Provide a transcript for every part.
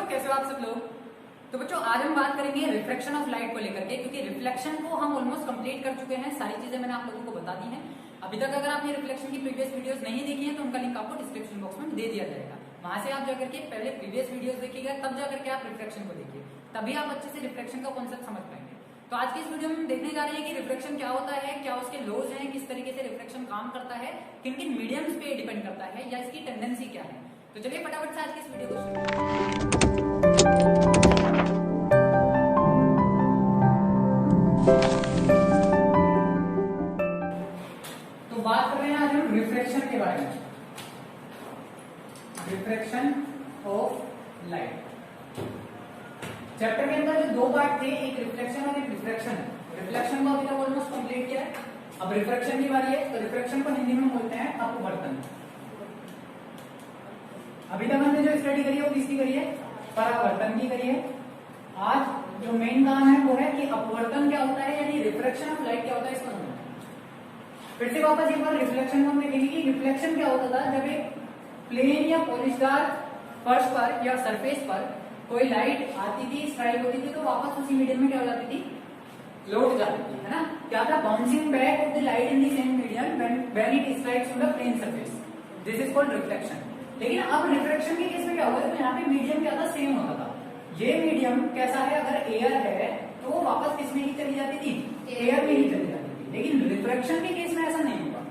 कैसे हो आप सब लोग। तो बच्चों आज हम बात करेंगे रिफ्लेक्शन ऑफ लाइट को लेकर के, क्योंकि रिफ्लेक्शन को हम ऑलमोस्ट कंप्लीट कर चुके हैं। सारी चीजें मैंने आप लोगों को बता दी हैं। अभी तक अगर आपने रिफ्लेक्शन की प्रीवियस वीडियोस नहीं देखी हैं तो उनका लिंक आपको डिस्क्रिप्शन बॉक्स में दे दिया जाएगा। वहां से आप जाकर के पहले प्रीवियस वीडियोस देखिएगा, तब जाकर के आप रिफ्लेक्शन को देखिए, तभी आप अच्छे से रिफ्लेक्शन का कॉन्सेप्ट समझ पाएंगे। तो आज की इस वीडियो में हम देखने जा रहे हैं कि रिफ्लेक्शन क्या होता है, क्या उसके लॉज हैं, किस तरीके से रिफ्लेक्शन काम करता है, किन किन मीडियम्स पे डिपेंड करता है या इसकी टेंडेंसी क्या है। तो चलिए फटाफट से आज की इस वीडियो को शुरू तो बात कर रहे हैं आज हम रिफ्लेक्शन के बारे में। रिफ्लेक्शन ऑफ लाइट चैप्टर के अंदर जो दो पार्ट थे, एक रिफ्लेक्शन और एक रिफ्रैक्शन। रिफ्लेक्शन को अभी तक ऑलमोस्ट कंप्लीट किया है, अब रिफ्रैक्शन की बारी है। तो रिफ्लेक्शन को हिंदी में बोलते हैं अपवर्तन। अभी तक हमने जो स्टडी करी है वो किसकी करी है? परावर्तन की करी है। आज जो मेन काम है वो है कि अपवर्तन क्या होता है, यानी रिफ्लेक्शन ऑफ लाइट क्या होता है, इसको समझना। फिर से वापस एक बार रिफ्लेक्शन को हम देखेंगे कि रिफ्लेक्शन क्या होता था। जब एक प्लेन या पॉलिशदार फर्श पर या सरफेस पर कोई लाइट आती थी, स्ट्राइक होती थी, तो वापस उसी मीडियम में क्या हो जाती थी? लौट जाती थी, है ना। क्या था? Bouncing back of the light in the same medium when it strikes on the plane surface. This is called reflection. लेकिन अब रिफ्रैक्शन के केस में क्या होगा? तो यहाँ पे मीडियम क्या था? सेम होता था। ये मीडियम कैसा है? अगर एयर है तो वो वापस किसमें ही चली जाती थी? एयर में ही चली जाती थी। लेकिन रिफ्रैक्शन के केस में ऐसा नहीं होगा।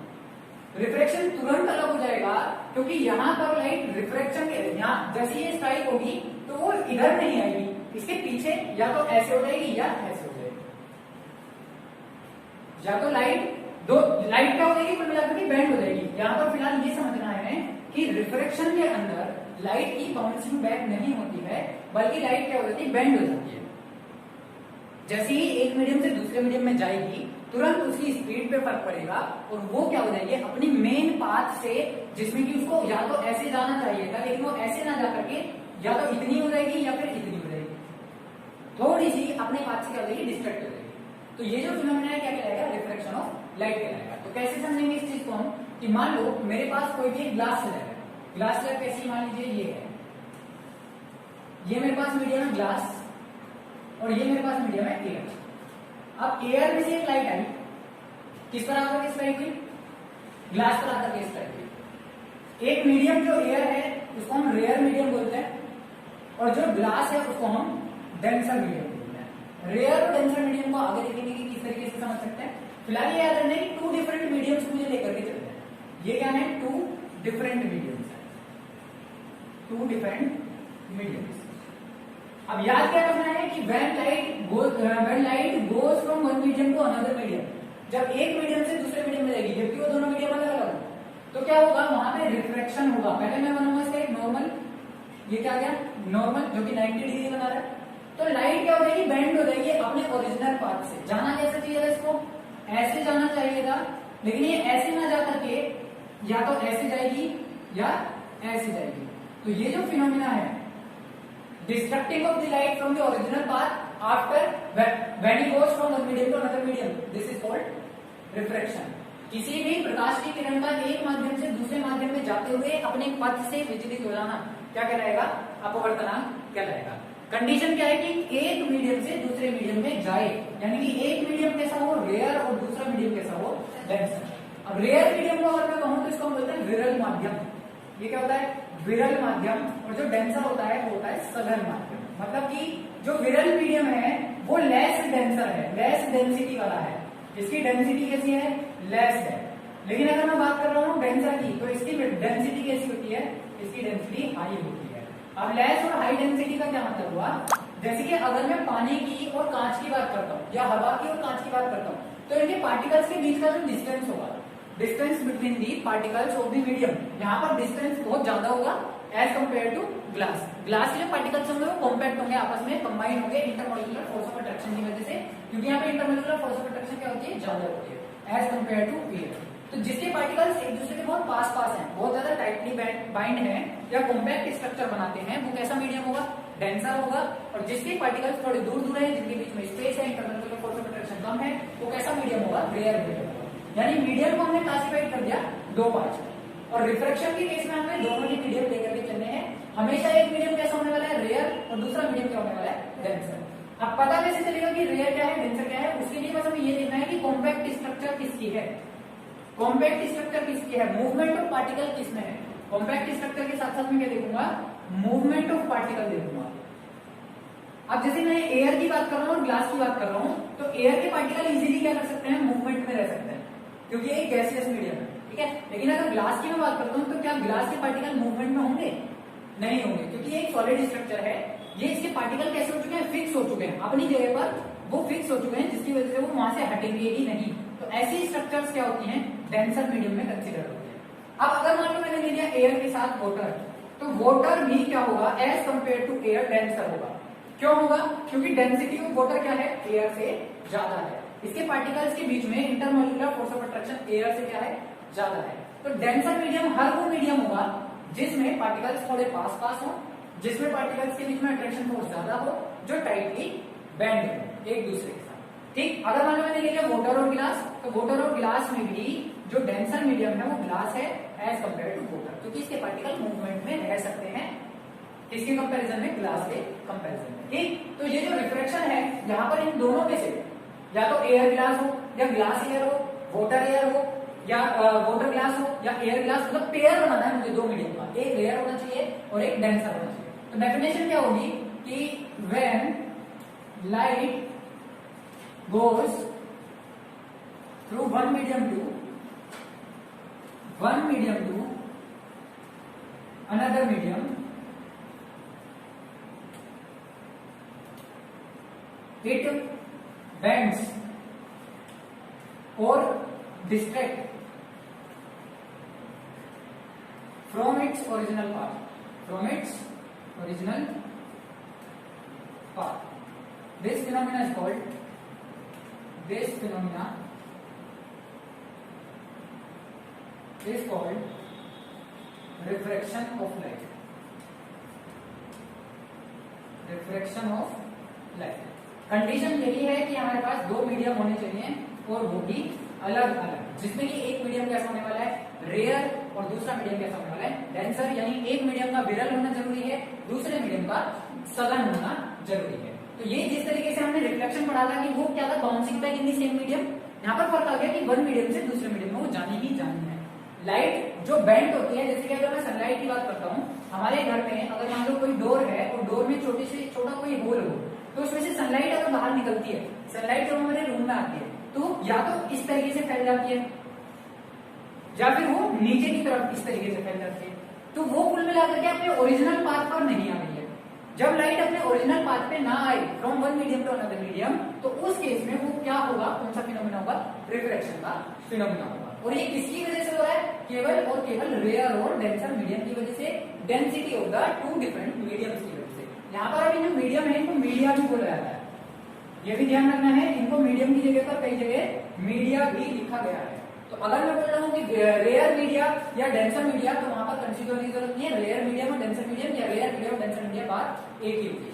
रिफ्रैक्शन तुरंत अलग हो जाएगा, क्योंकि यहाँ पर लाइट रिफ्रैक्शन के यहाँ जैसे ये स्ट्राइक होगी तो वो इधर नहीं आएगी, इसके पीछे या तो ऐसे हो जाएगी या ऐसे हो जाएगी। या तो लाइट क्या हो जाएगी? कुल मिलाकर के बेंड हो जाएगी। यहाँ पर फिलहाल ये समझना है कि रिफ्रैक्शन के अंदर लाइट की बाउंसिंग बैक नहीं होती है, बल्कि लाइट क्या हो जाती है? बेंड हो जाती है। जैसे ही एक मीडियम से दूसरे मीडियम में जाएगी, तुरंत उसकी स्पीड पे फर्क पड़ेगा और वो क्या हो जाएगी? अपनी मेन पाथ से, जिसमें कि उसको या तो ऐसे जाना चाहिए था लेकिन वो ऐसे ना जा करके या तो इतनी हो जाएगी या फिर इतनी हो जाएगी, थोड़ी सी अपने पाथ से क्या हो जाएगी? डिस्ट्रैक्ट हो जाएगी। तो ये जो फिनोमेना है क्या कहलाएगा? रिफ्लेक्शन ऑफ लाइट कहलाएगा। तो कैसे समझेंगे इस चीज को हम? कि मान लो मेरे पास कोई भी ग्लास स्लैब है। ग्लास स्लैब कैसी? मान लीजिए ये है, ये मेरे पास मीडियम है ग्लास और ये मेरे पास मीडियम है एयर। अब एयर में से एक लाइट आई, किस पर आकर के स्ट्राइक हुई? ग्लास पर आकर के स्ट्राइक हुई। एक मीडियम जो एयर है उसको हम रेयर मीडियम बोलते हैं, और जो ग्लास है उसको हम डेंसर मीडियम बोलते हैं। रेयर और डेंसर मीडियम को आगे देखेंगे कि किस तरीके से समझ सकते हैं। फिलहाल ये याद रखना है कि 2 डिफरेंट मीडियम्स मुझे लेकर के चलते हैं। ये क्या है? 2 डिफरेंट मीडियम्स है। 2 डिफरेंट मीडियम्स। अब याद क्या करना है कि when light goes from one medium to another medium, जब एक मीडियम से दूसरे मीडियम में जाएगी, जबकि वो दोनों मीडियम अलग अलग, तो क्या होगा? वहां पे रिफ्रैक्शन होगा। पहले मैं बनाऊंगा इसका एक नॉर्मल, ये क्या गया? नॉर्मल, जो कि 90 डिग्री बना रहा है। तो लाइट क्या हो जाएगी? बेंड हो जाएगी अपने ओरिजिनल पाथ से। जाना कैसे चाहिए था? इसको ऐसे जाना चाहिए था, लेकिन ये ऐसे ना जा करके या तो ऐसे जाएगी या ऐसे जाएगी। तो ये जो फिनोमिना है, destructing of the light from the original path after when it goes from one medium to another medium, this is called refraction. किसी भी प्रकाश की किरण का एक माध्यम से दूसरे माध्यम में जाते हुए अपने पथ से विचलित हो जाना क्या कहलाएगा? अपवर्तनांक कहलाएगा। कंडीशन क्या है कि एक मीडियम से दूसरे मीडियम में जाए, यानी कि एक मीडियम कैसा हो? रेयर, और दूसरा मीडियम कैसा हो? डेंसर। अब रेयर मीडियम को अगर मैं कहूं तो इसको हम बोलते हैं विरल माध्यम। ये क्या होता है? विरल माध्यम। और जो डेंसर होता है वो होता है सघन माध्यम। मतलब कि जो विरल मीडियम है वो लेस डेंसर है, लेस डेंसिटी वाला है। इसकी डेंसिटी कैसी है? लेस है। लेकिन अगर मैं बात कर रहा हूँ डेंसर की, तो इसकी डेंसिटी कैसी होती है? इसकी डेंसिटी हाई होती है। अब लेस और हाई डेंसिटी का क्या मतलब हुआ? जैसे कि अगर मैं पानी की और कांच की बात करता हूँ या हवा की और कांच की बात करता हूँ, तो इनके पार्टिकल्स के बीच का जो डिस्टेंस होगा, distance between the particles of the medium, यहाँ पर डिस्टेंस बहुत ज्यादा होगा as compare to glass. Glass के जो पार्टिकल्स होंगे वो कॉम्पैक्ट होंगे, आपस में कंबाइन होंगे इंटरमोलिकुलर फोर्स ऑफ अट्रैक्शन की वजह से, क्योंकि यहाँ पे इंटरमोलिकुलर फोर्स ऑफ अट्रैक्शन क्या होती है? ज्यादा होती है एज कंपेयर टू एयर। तो जिसके पार्टिकल्स एक दूसरे के बहुत पास पास हैं, बहुत ज्यादा टाइटली बाइंड हैं या कॉम्पैक्ट स्ट्रक्चर बनाते हैं, वो कैसा मीडियम होगा? डेंसर होगा। और जिसके पार्टिकल्स थोड़े दूर दूर है, जिनके बीच में स्पेस है, इंटरमोलिकुलर फोर्स ऑफ अट्रैक्शन कम है, वो कैसा मीडियम होगा? रेयर मीडियम होगा। यानी मीडियम को हमने क्लासिफाइड कर दिया 2 पार्ट में। और रिफ्रैक्शन के केस में हमें दोनों ही मीडियम लेकर के चलने हैं। हमेशा एक मीडियम कैसा होने वाला है? Rare, denser. अब पता कैसे चलेगा कि रेयर क्या है डेंसर क्या है? उसके लिए बस हमें ये देखना है कि कॉम्पैक्ट स्ट्रक्चर किसकी है। कॉम्पैक्ट स्ट्रक्चर किसकी है? मूवमेंट ऑफ पार्टिकल किसमें है? कॉम्पैक्ट स्ट्रक्चर के साथ साथ मैं क्या देखूंगा? मूवमेंट ऑफ पार्टिकल देखूंगा। अब जैसे मैं एयर की बात कर रहा हूँ और ग्लास की बात कर रहा हूँ, तो एयर के पार्टिकल इजीली क्या कर सकते हैं? मूवमेंट में रह सकते हैं, क्योंकि ये गैसियस मीडियम है, ठीक है। लेकिन अगर ग्लास की मैं बात करता हूँ तो क्या ग्लास के पार्टिकल मूवमेंट में होंगे? नहीं होंगे, क्योंकि ये एक सॉलिड स्ट्रक्चर है। ये इसके पार्टिकल कैसे हो चुके हैं? फिक्स हो चुके हैं अपनी जगह पर, वो फिक्स हो चुके हैं, जिसकी वजह से वो वहां से हटेंगे ही नहीं। तो ऐसी स्ट्रक्चर्स क्या होती हैं? डेंसर मीडियम में कंसिडर होती है। अब अगर मान लो मैंने ले लिया एयर के साथ वाटर, तो वाटर भी क्या होगा? As compare to air denser होगा। क्यों होगा? क्योंकि डेंसिटी ऑफ वाटर क्या है? एयर से ज्यादा है। इसके पार्टिकल्स के बीच में intermolecular force of attraction air से क्या है? ज्यादा है। तो डेंसर मीडियम हर वो मीडियम होगा जिसमें पार्टिकल्स थोड़े पास पास हो, जिसमें पार्टिकल्स के बीच में अट्रैक्शन फोर्स ज्यादा हो, जो टाइटली बैंड हो एक दूसरे के साथ, ठीक। अगर मान लो मैंने ले लिया वाटर और गिलास, तो वाटर और गिलास में भी जो डेंसर मीडियम है वो ग्लास है एज कंपेयर टू वाटर, क्योंकि इसके पार्टिकल मूवमेंट में रह सकते हैं किसके कंपैरिजन में? ग्लास के कंपैरिजन में, ठीक। तो ये जो रिफ्रैक्शन है यहाँ पर इन दोनों में से या तो एयर ग्लास हो या ग्लास एयर हो, वाटर एयर हो या वाटर ग्लास हो या एयर ग्लास, मतलब पेयर बनाना है मुझे दो मीडियम का, एक लेयर होना चाहिए और एक डेंसर होना चाहिए। तो डेफिनेशन क्या होगी कि when light goes through one medium to another medium, it bends or distracts from its original path. This phenomena is called refraction of light. Condition यही है कि हमारे पास दो मीडियम होने चाहिए और वो भी अलग अलग, जिसमें कि एक मीडियम कैसा होने वाला है? रेयर, और दूसरा मीडियम कैसा होने वाला है? डेंसर। यानी एक मीडियम का विरल होना जरूरी है, दूसरे मीडियम का सघन होना जरूरी है। तो ये जिस तरीके से हमने रिफ्लेक्शन पढ़ा था कि वो क्या था? Bouncing back in the same medium. यहाँ पर फर्क आ गया कि वन मीडियम से दूसरे मीडियम में वो जानी ही जानी है। लाइट जो बेंड होती है, जैसे कि अगर मैं सनलाइट की बात करता हूँ, हमारे घर में अगर मान लो कोई डोर है और डोर में छोटे से छोटा कोई होल हो, तो उसमें से सनलाइट अगर बाहर निकलती है, सनलाइट जब हमारे रूम में आती है तो या तो इस तरीके से फैल जाती है या फिर वो नीचे की तरफ इस तरीके से फैल जाती है। तो वो कुल मिलाकर के अपने ओरिजिनल पाथ पर नहीं आ रही है। जब लाइट अपने ओरिजिनल पाथ पे ना आए from one medium to another medium, तो उस केस में वो क्या होगा? कौन सा फिनोमेना होगा? रिफ्लेक्शन का फिनोमेना होगा। और ये किसकी वजह से हो रहा है? केवल और केवल रेयर और डेंसर मीडियम की वजह से, density of the two different mediums की वजह से। यहाँ पर अभी जो मीडियम है इनको मीडिया भी बोला जाता है, ये भी ध्यान रखना है। इनको मीडियम की जगह पर कई जगह मीडिया भी लिखा गया है। तो अगर मैं बोल रहा हूँ कि रेयर मीडिया या डेंसर मीडिया, तो वहां पर कंफ्यूज होने की जरूरत नहीं है। रेयर मीडियम और डेंसर मीडियम या रेयर मीडियम और डेंसर मीडियम बात एक ही होती है।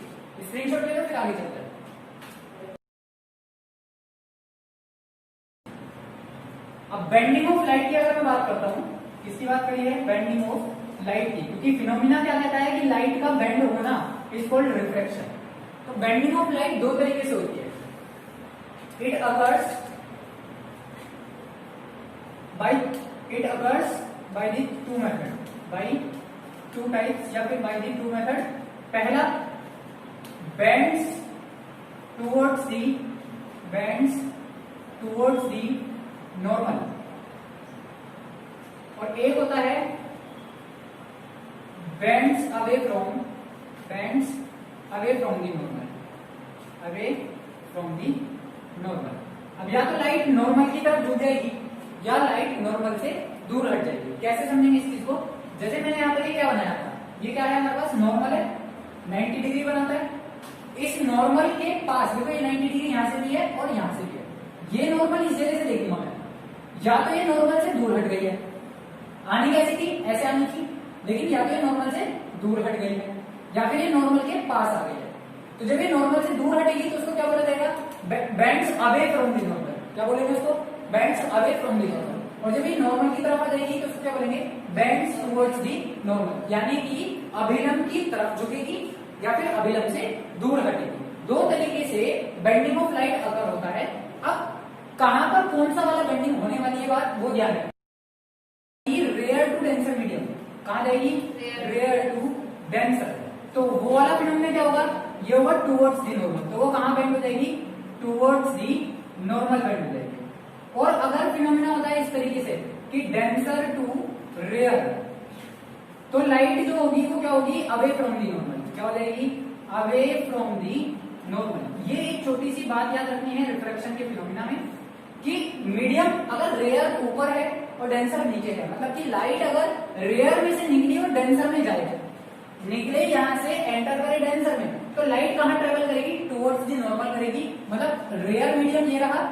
स्क्रीनशॉट ले लो, फिर आगे चलते हैं। अब बेंडिंग ऑफ लाइट की अगर मैं बात करता हूँ, किसकी बात करी है? बेंडिंग ऑफ लाइट की, क्योंकि फिनोमिना क्या कहता है कि लाइट का बेंड होना इज कॉल्ड रिफ्रैक्शन। तो बेंडिंग ऑफ लाइट दो तरीके से होती है। It occurs by the two method, by two types या फिर बाय द टू मेथड। पहला बेंड्स टुवर्ड्स द नॉर्मल, और एक होता है bends away from the normal. अब या तो लाइट नॉर्मल की तरफ झुक जाएगी या लाइट नॉर्मल से दूर हट जाएगी। कैसे समझेंगे इस चीज को? जैसे मैंने यहाँ पर ये क्या बनाया था, ये क्या है हमारे पास? नॉर्मल है, 90 डिग्री बनाता है। इस नॉर्मल के पास देखो ये 90 डिग्री यहाँ से भी है और यहाँ से भी है। ये नॉर्मल इस जगह से देखूंगा मैं, या तो ये नॉर्मल से दूर हट गई है, आनी कैसी थी? ऐसे आनी थी, लेकिन या तो ये नॉर्मल से दूर हट गई है या फिर ये नॉर्मल के पास आ गई है। तो जब ये नॉर्मल से दूर हटेगी तो उसको क्या बोला जाएगा? Bends away from the normal. क्या बोलेंगे उसको? Bends away from the normal. और जब ये नॉर्मल की तरफ आ जाएगी तो उसको क्या बोलेंगे? बेंड्स टुवर्ड्स दी नॉर्मल, यानी कि अभिलंब की तरफ झुकेगी या फिर अभिलंब से दूर हटेगी। दो तरीके से बेंडिंग ऑफ लाइट अगर होता है। अब कहां पर कौन सा वाला बेंडिंग होने वाली है बात वो ध्यान रखें। रेयर टू डेंसर मीडियम कहां जाएगी, रेयर टू डेंसर। तो वो वाला फिनोमेना क्या होगा, ये होगा टुवर्ड्स दी नॉर्मल। तो वो कहां बेंड हो जाएगी, टुवर्ड्स दी नॉर्मल बेंड हो जाएगी। और अगर फिनोमेना होता है इस तरीके से कि डेंसर टू रेयर, तो लाइट जो होगी वो क्या होगी, अवे फ्रॉम दी नॉर्मल। क्या हो जाएगी, अवे फ्रॉम दी नॉर्मल। ये एक छोटी सी बात याद रखनी है रिफ्रैक्शन के फिनोमेना में कि मीडियम अगर रेयर ऊपर है और डेंसर नीचे है, मतलब कि लाइट अगर रेयर में से निकली और डेंसर में जाए, निकले यहां से एंटर करे डेंसर में, तो लाइट कहां ट्रेवल करेगी, टुवर्ड्स दी नॉर्मल करेगी। मतलब रेयर मीडियम ये रहा,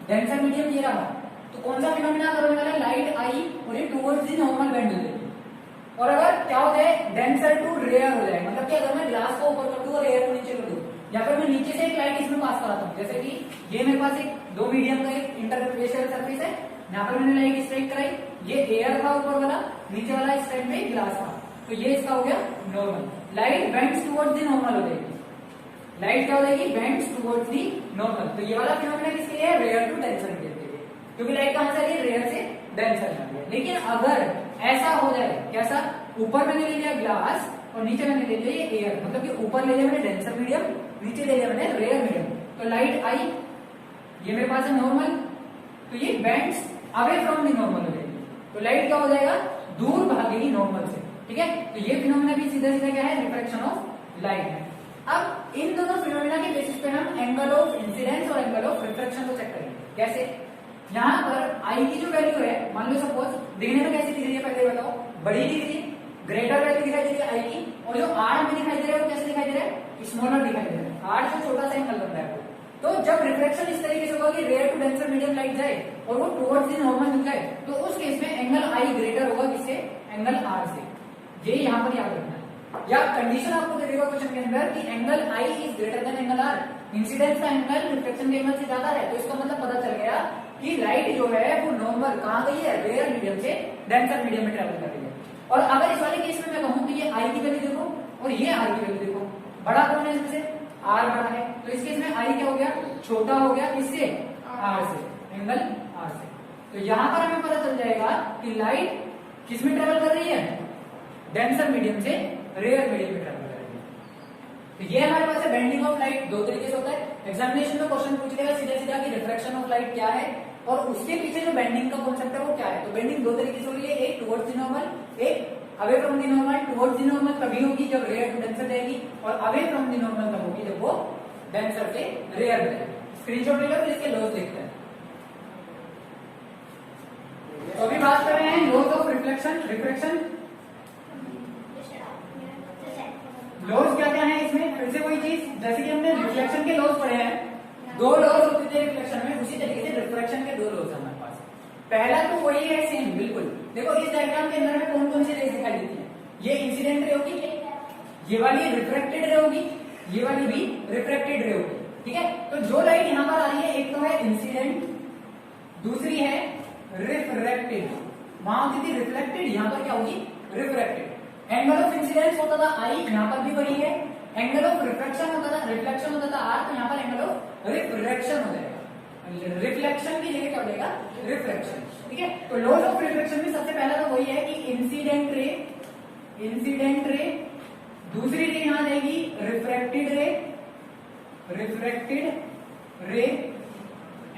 डेंसर मीडियम ये रहा। तो कौन सा फिनोमेना करने वाला है, लाइट आई और ये टुवर्ड्स दी नॉर्मल बेंड हो जाएगी। और अगर क्या हो जाए, डेंसर टू रेयर हो जाए, मतलब कि अगर मैं ग्लास को ऊपर कर दूं और एयर को नीचे कर दूं, या फिर मैं नीचे से एक लाइट इसमें पास कराता हूं, जैसे कि ये मेरे पास एक दो मीडियम का एक इंटरफेशियल सरफेस है, यहाँ पर मैंने लाइट स्ट्राइक कराई, ये एयर था ऊपर वाला, नीचे वाला इस साइड में ग्लास था, तो ये इसका हो गया normal. Light bends towards the normal हो जाएगी, लाइट क्या हो जाएगी, बेंड्स टुवर्ड्स दी नॉर्मल। तो ये वाला फिनोमेना किसके लिए है, रेयर टू डेंसर के लिए, क्योंकि लाइट कहां से आ रही है, रेयर से डेंसर जा रही है। लेकिन अगर ऐसा हो जाए, कैसा, ऊपर मैंने ले लिया ग्लास और नीचे मैंने ले लिया ये एयर, मतलब कि ऊपर ले लिया मैंने डेंसर मीडियम, नीचे ले लिया मैंने रेयर मीडियम, तो लाइट आई, ये मेरे पास है नॉर्मल, तो ये bends away from the normal हो जाएगी। तो लाइट क्या हो जाएगा, दूर भागेगी नॉर्मल से, ठीक है। तो ये फिनोमेना भी सीधा सीधा क्या है, रिफ्रैक्शन ऑफ लाइट है। अब इन दोनों फिनोमेना के बेसिस पे हम एंगल ऑफ इंसिडेंस और एंगल ऑफ रिफ्रैक्शन को चेक करेंगे। कैसे, यहाँ पर आई की जो वैल्यू है, मान लो सपोज दिखने में कैसी दिख रही है, पहले बताओ, बड़ी दिख रही है, ग्रेटर वैल्यू दिखाई दे रही है आई की, और जो आर में दिखाई दे रहा है वो कैसे दिखाई दे रहा है, स्मॉलर दिखाई दे रहा है। आर से छोटा सा एंगल बनता है। तो जब रिफ्लेक्शन इस तरीके से होगा कि rare to denser medium light जाए और वो टुवर्ड्स दी नॉर्मल मिल जाए, तो उस केस में एंगल आई ग्रेटर होगा किससे, एंगल आर से। ये यहाँ पर याद रखना है। या कंडीशन आपको दे देगा क्वेश्चन के अंदर कि angle i is greater than angle r, incidence का एंगल रिफ्लेक्शन के एंगल से ज्यादा है, तो इसका मतलब पता चल गया कि लाइट जो है वो नॉर्मल कहां गई है, रेयर मीडियम से डेंसर मीडियम में ट्रेवल कर रही है। और अगर इस वाले केस में मैं कहूं कि ये आई की वैल्यू देखो और ये आर की वैल्यू देखो, बड़ा कौन है इसमें से, आर बड़ा है, तो इस केस में आई क्या हो गया, छोटा हो गया, किससे, आर से, एंगल आर से। तो यहां पर हमें पता चल जाएगा कि लाइट किस में ट्रेवल कर रही है, डेंसर मीडियम से रेयर मीडियम में ट्रेवल कर रही है। तो ये हमारे पास है बेंडिंग ऑफ लाइट। दो तरीके से होता है, एग्जामिनेशन में क्वेश्चन पूछ लेगा सीधा सीधा कि रिफ्रैक्शन ऑफ लाइट क्या है और उसके पीछे जो बेंडिंग का कॉन्सेप्ट है वो क्या है। तो बेंडिंग दो तरीके से हो रही है, एक टुवर्ड्स दी नॉर्मल, एक away from the normal. Towards the normal तभी होगी जब रेयर टू डेंसर जाएगी, और अवे फ्रॉम दी नॉर्मल तब होगी जब वो डेंसर से रेयर में जाएगी। स्क्रीनशॉट ले लो, फिर इसके लॉस देखते हैं। तो अभी बात कर रहे हैं loss of reflection, refraction. Loss क्या क्या है इसमें, फिर से वही चीज जैसे कि हमने रिफ्लेक्शन के लॉस पढ़े हैं, दो लॉस होते थे रिफ्लेक्शन में, उसी तरीके से रिफ्रैक्शन के दो लॉस है हमारे पास। पहला तो वही है सेम बिल्कुल। देखो इस डायग्राम के अंदर में कौन कौन सी रेज दिखाई देती है, ये इंसिडेंट रे होगी, ये वाली रिफ्रैक्टेड रे होगी, ये वाली भी रिफ्रैक्टेड रे होगी, ठीक है। तो जो लाइट यहाँ पर आ रही है, एक तो है इंसिडेंट, दूसरी है रिफ्रैक्टेड। वहां होती थी रिफ्लेक्टेड, यहाँ पर क्या होगी, रिफ्रैक्टेड। एंगल ऑफ इंसिडेंस होता था आई, यहाँ पर भी वही है। एंगल ऑफ रिफ्लेक्शन होता था, रिफ्लेक्शन होता था आर, तो यहाँ पर एंगल ऑफ रिफ्रैक्शन हो जाएगा। रिफ्लेक्शन की जगह क्या हो जाएगा, रिफ्रैक्शन, ठीक है। तो लॉस ऑफ रिफ्लेक्शन में सबसे पहला तो वही है कि इंसिडेंट रे, इंसिडेंट रे, दूसरी रे यहां जाएगी refracted ray, refracted ray,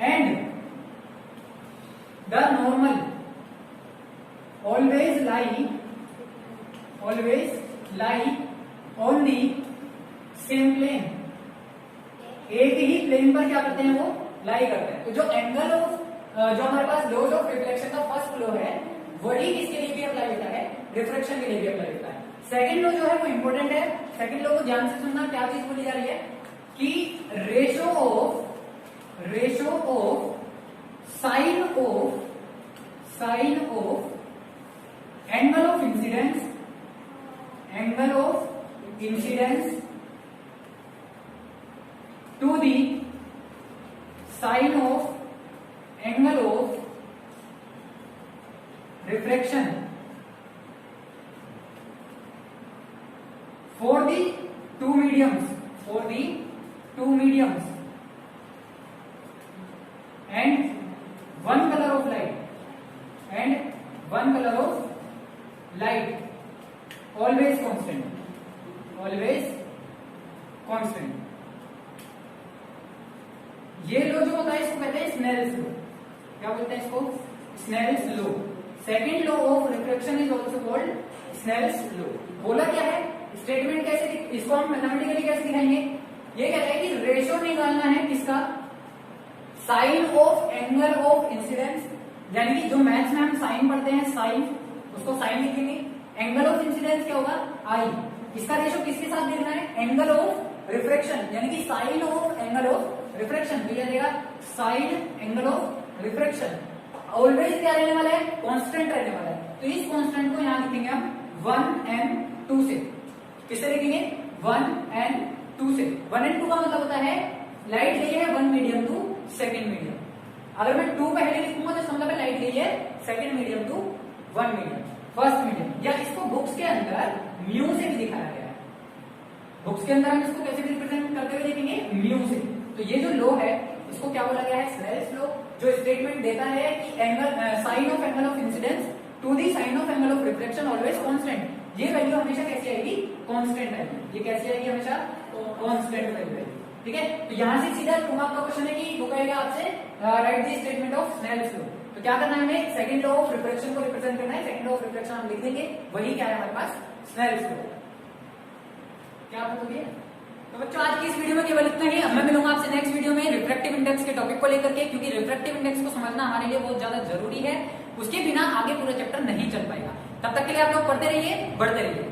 and the normal always lie on the same plane. एक ही प्लेन पर क्या करते हैं, वो लाई करते हैं। तो जो एंगल ऑफ जो हमारे पास लॉस ऑफ रिफ्लेक्शन का फर्स्ट लॉ है, वही किसके लिए भी अप्लाई होता है, रिफ्रैक्शन के लिए भी अप्लाई होता है। सेकंड लॉ जो है वो इंपॉर्टेंट है। सेकंड लॉ को ध्यान से सुनना, क्या चीज बोली जा रही है कि ratio of sine of angle of incidence to the sine of angle of refraction for the two medium mediums, for the two mediums, and one color of light, and one color of light, always constant, always constant. ये लो जो होता है इसको कहते हैं Snell's लो. क्या बोलते हैं इसको? Snell's law. Second law of refraction is also called Snell's law. बोला क्या है? स्टेटमेंट कैसे, इसको हम मैथमेटिकली कैसे दिखाएंगे? ये कहता है कि रेशो निकालना है किसका? Sine of angle of incidence, यानी कि जो मैथ्स में हम साइन पढ़ते हैं, साइन, उसको साइन लिखेंगे. एंगल ऑफ इंसिडेंस क्या होगा? आई. इसका रेशो किसके साथ देखना है? एंगल ऑफ रिफ्रैक्शन, यानी कि sine of angle of refraction. तो यह देगा sine angle of refraction. Always क्या रहने वाला है? कांस्टेंट रहने वाला है. तो इस कांस्टेंट को यहां लिखेंगे हम 1 and 2 से. किससे लिखेंगे? 1 and 2 से. 1 and 2 का मतलब होता है लाइट गई है 1 मीडियम टू सेकेंड मीडियम. अगर मैं 2 पहले लिखूंगा तो इसका मतलब है लाइट गई है second medium to 1 medium, first medium. या इसको बुक्स के अंदर म्यू से भी दिखाया गया है. बुक्स के अंदर हम इसको कैसे रिप्रेजेंट करते हुए देखेंगे? म्यू से. तो ये जो लो है इसको क्या बोला गया है? स्नेल्स लो, जो स्टेटमेंट देता है कि angle sine of angle of incidence to the sine of angle of reflection always constant. ये वैल्यू हमेशा कैसी आएगी? कांस्टेंट आएगी. ये कैसी आएगी? हमेशा कांस्टेंट वैल्यू आएगी. ठीक है. तो यहां से सीधा 2 मार्क का क्वेश्चन है कि वो कहेगा आपसे write the statement of Snell's law. तो क्या करना है हमें? सेकंड लॉ ऑफ रिफ्लेक्शन को रिप्रेजेंट करना है. सेकंड लॉ ऑफ रिफ्लेक्शन हम लिख देंगे, वही क्या है हमारे पास? Snell's law. क्या आप बताइए? तो बच्चों आज की इस वीडियो में केवल इतना ही. अब मैं मिलूंगा आपसे नेक्स्ट वीडियो में रिफ्रैक्टिव इंडेक्स के टॉपिक को लेकर के, क्योंकि रिफ्रैक्टिव इंडेक्स को समझना हमारे लिए बहुत ज्यादा जरूरी है. उसके बिना आगे पूरा चैप्टर नहीं चल पाएगा. तब तक के लिए आप लोग पढ़ते रहिए, बढ़ते रहिए.